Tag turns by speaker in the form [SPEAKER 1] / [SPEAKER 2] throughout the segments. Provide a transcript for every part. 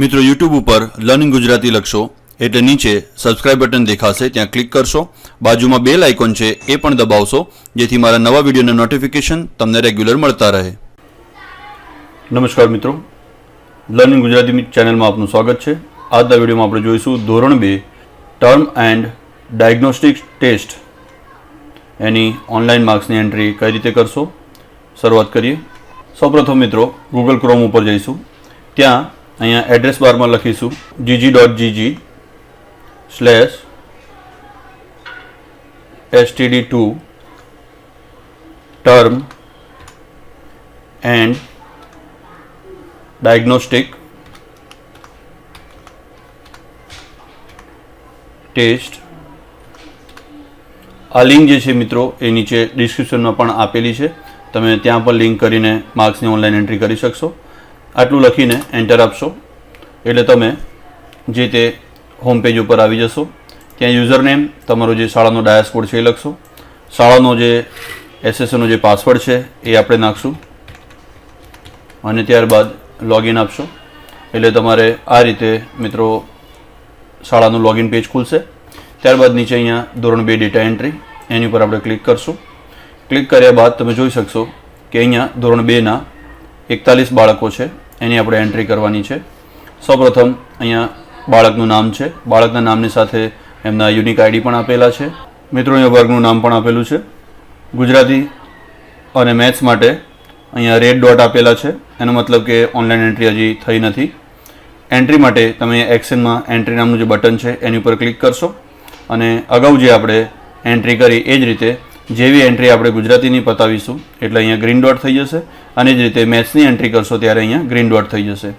[SPEAKER 1] મિત્રો યુટ્યુબ ઉપર લર્નિંગ ગુજરાતી લખશો એટલે નીચે સબસ્ક્રાઇબ બટન દેખાશે, ત્યાં ક્લિક કરશો. બાજુમાં બેલ આઇકોન છે એ પણ દબાવશો જેથી મારા નવા વિડીયોના નોટિફિકેશન તમને રેગ્યુલર મળતા રહે. નમસ્કાર મિત્રો, લર્નિંગ ગુજરાતી ચેનલમાં આપનું સ્વાગત છે. આજના વિડીયોમાં આપણે જોઈશું ધોરણ 2 ટર્મ એન્ડ ડાયગ્નોસ્ટિક ટેસ્ટ એની ઓનલાઈન માર્ક્સની એન્ટ્રી કઈ રીતે કરશો. શરૂઆત કરીએ. સૌપ્રથમ મિત્રો ગૂગલ ક્રોમ ઉપર જઈશું. ત્યાં અહીંયા એડ્રેસ બારમાં લખીશું gg.gg/std2 term end diagnostic test. આ લિંક જે છે મિત્રો એ નીચે ડિસ્ક્રિપ્શનમાં પણ આપેલી છે, તમે ત્યાં પણ લિંક કરીને માર્ક્સની ઓનલાઈન એન્ટ્રી કરી શકશો. આટલું લખીને એન્ટર આપશો એટલે તમે જે તે હોમ પેજ ઉપર આવી જશો. ત્યાં યુઝર નેમ, તમારો જે શાળાનો ડાયસ કોડ છે એ લખશો. શાળાનો જે એસએસસીનો જે પાસવર્ડ છે એ આપણે નાખશું અને ત્યારબાદ લોગિન આપશો એટલે તમારે આ રીતે મિત્રો શાળાનું લોગિન પેજ ખુલશે. ત્યારબાદ નીચે અહીંયા ધોરણ 2 ડેટા એન્ટ્રી એની ઉપર આપણે ક્લિક કરશું. ક્લિક કર્યા બાદ તમે જોઈ શકશો કે અહીંયા ધોરણ 2ના 41 બાળકો છે, એની આપણે એન્ટ્રી કરવાની છે. સૌપ્રથમ અહીંયા બાળકનું નામ છે, બાળકના નામની સાથે એમના યુનિક આઈડી પણ આપેલા છે. મિત્રો અહીંયા વર્ગનું નામ પણ આપેલું છે. ગુજરાતી અને મેથ્સ માટે અહીંયા રેડ ડોટ આપેલા છે, એનો મતલબ કે ઓનલાઈન એન્ટ્રી હજી થઈ નથી. એન્ટ્રી માટે તમે એક્શનમાં એન્ટ્રી નામનું જે બટન છે એની ઉપર ક્લિક કરશો અને અગાઉ જે આપણે એન્ટ્રી કરી એ જ રીતે જેવી એન્ટ્રી આપણે ગુજરાતીની પતાવીશું એટલે અહીંયા ગ્રીન ડોટ થઈ જશે, અને જ રીતે મેથ્સની એન્ટ્રી કરશો ત્યારે અહીંયા ગ્રીન ડોટ થઈ જશે.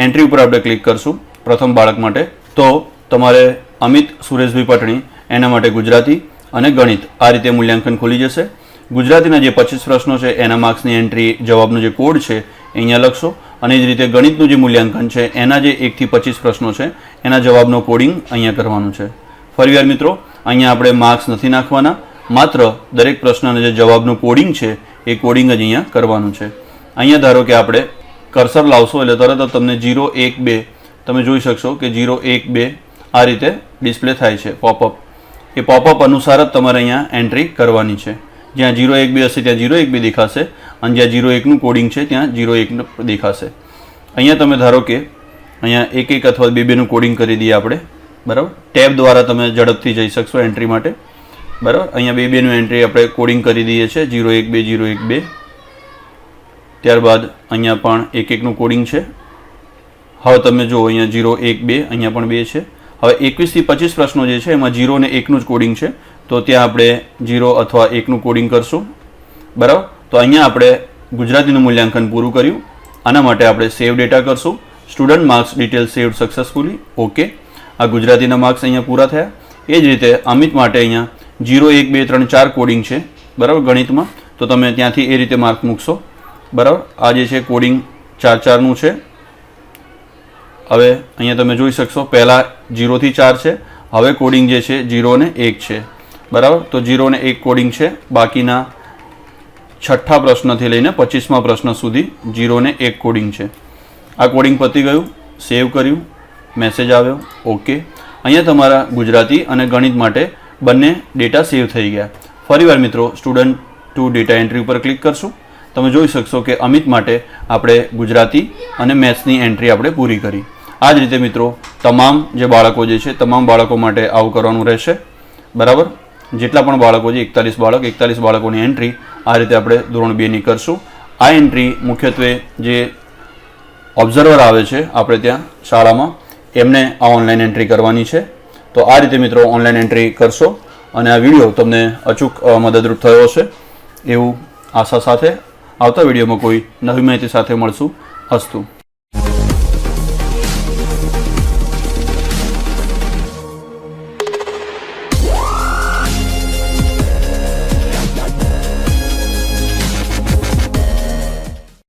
[SPEAKER 1] એન્ટ્રી ઉપર આપણે ક્લિક કરશું પ્રથમ બાળક માટે. તો તમારે અમિત સુરેશભાઈ પટણી એના માટે ગુજરાતી અને ગણિત આ રીતે મૂલ્યાંકન ખુલી જશે. ગુજરાતીના જે 25 પ્રશ્નો છે એના માર્ક્સની એન્ટ્રી, જવાબનો જે કોડ છે એ અહીંયા લખશો, અને જ રીતે ગણિતનું જે મૂલ્યાંકન છે એના જે 1 થી 25 પ્રશ્નો છે એના જવાબનો કોડિંગ અહીંયા કરવાનું છે. ફરીવાર મિત્રો અહીંયા આપણે માર્ક્સ નથી નાખવાના, માત્ર દરેક પ્રશ્નના જે જવાબનું કોડિંગ છે એ કોડિંગ જ અહીંયા કરવાનું છે. અહીંયા ધારો કે આપણે કર્સર લાવશો એટલે તરત જ તમને 0, 1, 2 તમે જોઈ શકશો કે 0, 1, 2 આ રીતે ડિસ્પ્લે થાય છે પોપઅપ. એ પોપઅપ અનુસાર જ તમારે અહીંયા એન્ટ્રી કરવાની છે. જ્યાં 0, 1, 2 હશે ત્યાં 0, 1, 2 દેખાશે, અને જ્યાં 0, 1નું કોડિંગ છે ત્યાં 0, 1 દેખાશે. અહીંયા તમે ધારો કે અહીંયા 1, 1 અથવા 2, 2નું કોડિંગ કરી દઈએ આપણે, બરાબર. ટેબ દ્વારા તમે ઝડપથી જઈ શકશો એન્ટ્રી માટે, બરાબર. અહીંયા 2, 2નું એન્ટ્રી આપણે કોડિંગ કરી દઈએ છીએ 0, 1, 2, 0, 1, 2. ત્યારબાદ અહીંયા પણ 1, 1નું કોડિંગ છે. હવે તમે જુઓ અહીંયા 0, 1, 2 અહીંયા પણ 2 છે. હવે 21 થી 25 પ્રશ્નો જે છે એમાં 0 અને 1નું જ કોડિંગ છે, તો ત્યાં આપણે 0 અથવા 1નું કોડિંગ કરશું, બરાબર. તો અહીંયા આપણે ગુજરાતીનું મૂલ્યાંકન પૂરું કર્યું. આના માટે આપણે સેવ ડેટા કરશું. Student marks detail saved successfully, okay. આ ગુજરાતીના માર્ક્સ અહીંયા પૂરા થયા. એ જ રીતે અમિત માટે અહીંયા 0, 1, 2, 3, 4 કોડિંગ છે, બરાબર, ગણિતમાં. તો તમે ત્યાંથી એ રીતે માર્ક મૂકશો, બરાબર. આ જે છે કોડિંગ 4, 4નું છે. હવે અહીંયા તમે જોઈ શકશો પહેલાં 0 થી 4 છે, હવે કોડિંગ જે છે 0 અને 1 છે, બરાબર. તો 0 અને 1 કોડિંગ છે. બાકીના છઠ્ઠા પ્રશ્નથી લઈને 25મા પ્રશ્ન સુધી 0 અને 1 કોડિંગ છે. આ કોડિંગ પતી ગયું, સેવ કર્યું, મેસેજ આવ્યો, ઓકે. અહીંયા તમારા ગુજરાતી અને ગણિત માટે બંને ડેટા સેવ થઈ ગયા. ફરીવાર મિત્રો સ્ટુડન્ટ ટુ ડેટા એન્ટ્રી ઉપર ક્લિક કરશું. તમે જોઈ શકશો કે અમિત માટે આપણે ગુજરાતી અને મેથ્સની એન્ટ્રી આપણે પૂરી કરી. આ જ રીતે મિત્રો તમામ જે બાળકો જે છે તમામ બાળકો માટે આવું કરવાનું રહેશે, બરાબર. જેટલા પણ બાળકો છે 41 બાળકોની એન્ટ્રી આ રીતે આપણે ધોરણ 2ની કરશું. આ એન્ટ્રી મુખ્યત્વે જે ઓબ્ઝર્વર આવે છે આપણે ત્યાં શાળામાં એમને આ ઓનલાઈન એન્ટ્રી કરવાની છે. તો આ રીતે મિત્રો ઓનલાઈન એન્ટ્રી કરશો અને આ વિડીયો તમને અચૂક મદદરૂપ થયો હશે એવું આશા સાથે આવતા વિડીયોમાં કોઈ નવી માહિતી સાથે મળશું. અસ્તુ.